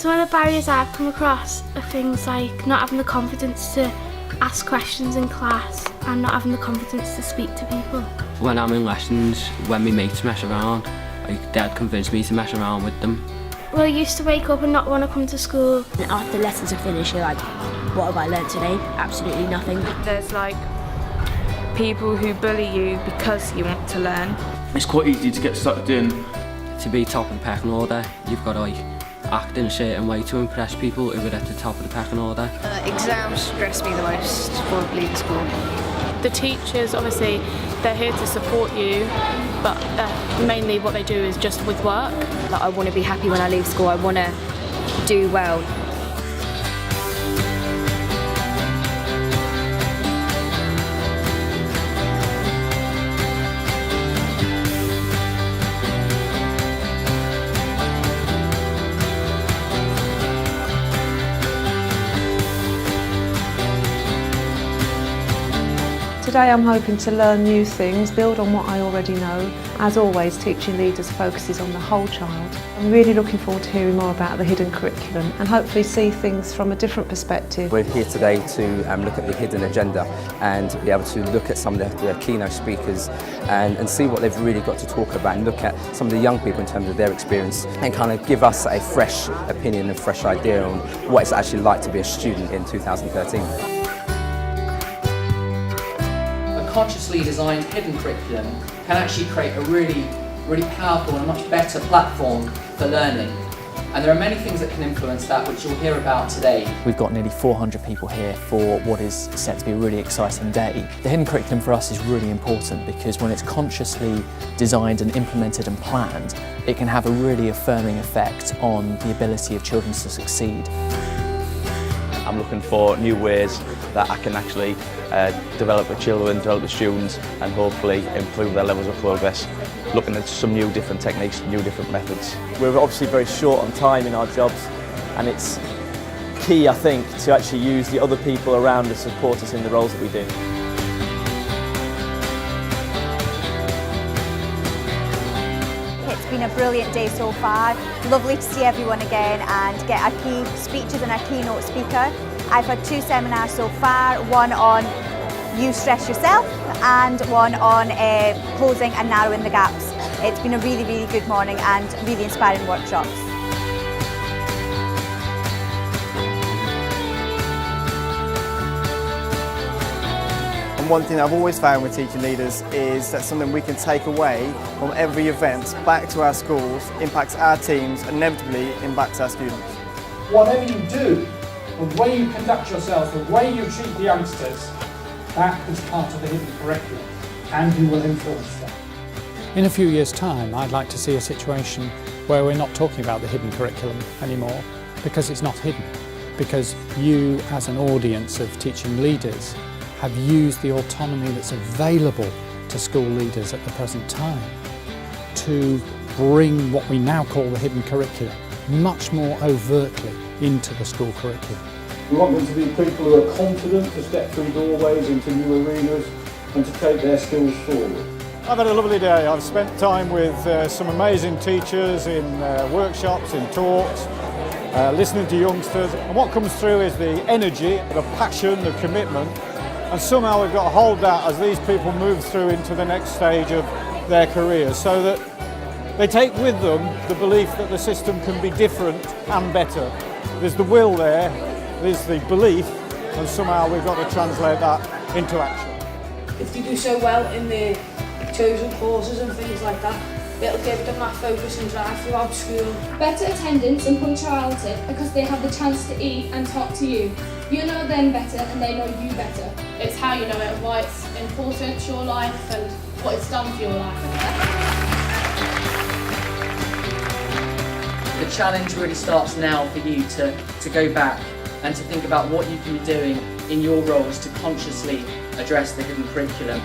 Some of the barriers I've come across are things like not having the confidence to ask questions in class and not having the confidence to speak to people. When I'm in lessons, when my mates mess around, like Dad convinced me to mess around with them. Well, I used to wake up and not want to come to school. After lessons are finished, you're like, what have I learnt today? Absolutely nothing. There's like people who bully you because you want to learn. It's quite easy to get sucked in. To be top of the pecking order, you've got to act in a certain way to impress people who are at the top of the pecking order. Exams stress me the most before leaving school. The teachers, obviously, they're here to support you, but mainly what they do is just with work. I want to be happy when I leave school. I want to do well. Today I'm hoping to learn new things, build on what I already know. As always, Teaching Leaders focuses on the whole child. I'm really looking forward to hearing more about the hidden curriculum and hopefully see things from a different perspective. We're here today to look at the hidden agenda and be able to look at some of the keynote speakers and see what they've really got to talk about and look at some of the young people in terms of their experience and kind of give us a fresh opinion and fresh idea on what it's actually like to be a student in 2013. Consciously designed hidden curriculum can actually create a really powerful and a much better platform for learning. And there are many things that can influence that, which you'll hear about today. We've got nearly 400 people here for what is set to be a really exciting day. The hidden curriculum for us is really important because when it's consciously designed and implemented and planned, it can have a really affirming effect on the ability of children to succeed. I'm looking for new ways that I can actually develop the children, develop the students and hopefully improve their levels of progress, looking at some new different techniques, new different methods. We're obviously very short on time in our jobs and it's key, I think, to actually use the other people around to support us in the roles that we do. It's been a brilliant day so far. Lovely to see everyone again and get our key speeches and our keynote speaker. I've had 2 seminars so far, one on You Stress Yourself and one on closing and narrowing the gaps. It's been a really good morning and really inspiring workshops. And one thing I've always found with Teaching Leaders is that something we can take away from every event back to our schools, impacts our teams, and inevitably impacts our students. Whatever you do, the way you conduct yourself, the way you treat the youngsters, that is part of the hidden curriculum, and you will influence them. In a few years' time, I'd like to see a situation where we're not talking about the hidden curriculum anymore, because it's not hidden, because you, as an audience of teaching leaders, have used the autonomy that's available to school leaders at the present time to bring what we now call the hidden curriculum much more overtly into the school curriculum. We want them to be people who are confident to step through doorways into new arenas and to take their skills forward. I've had a lovely day. I've spent time with some amazing teachers in workshops, in talks, listening to youngsters, and what comes through is the energy, the passion, the commitment, and somehow we've got to hold that as these people move through into the next stage of their careers so that they take with them the belief that the system can be different and better. There's the will there, there's the belief, and somehow we've got to translate that into action. If they do so well in their chosen courses and things like that, it'll give them that focus and drive throughout school. Better attendance and punctuality because they have the chance to eat and talk to you. You know them better and they know you better. It's how you know it, why it's important to your life and what it's done for your life. The challenge really starts now for you to go back and to think about what you can be doing in your roles to consciously address the hidden curriculum.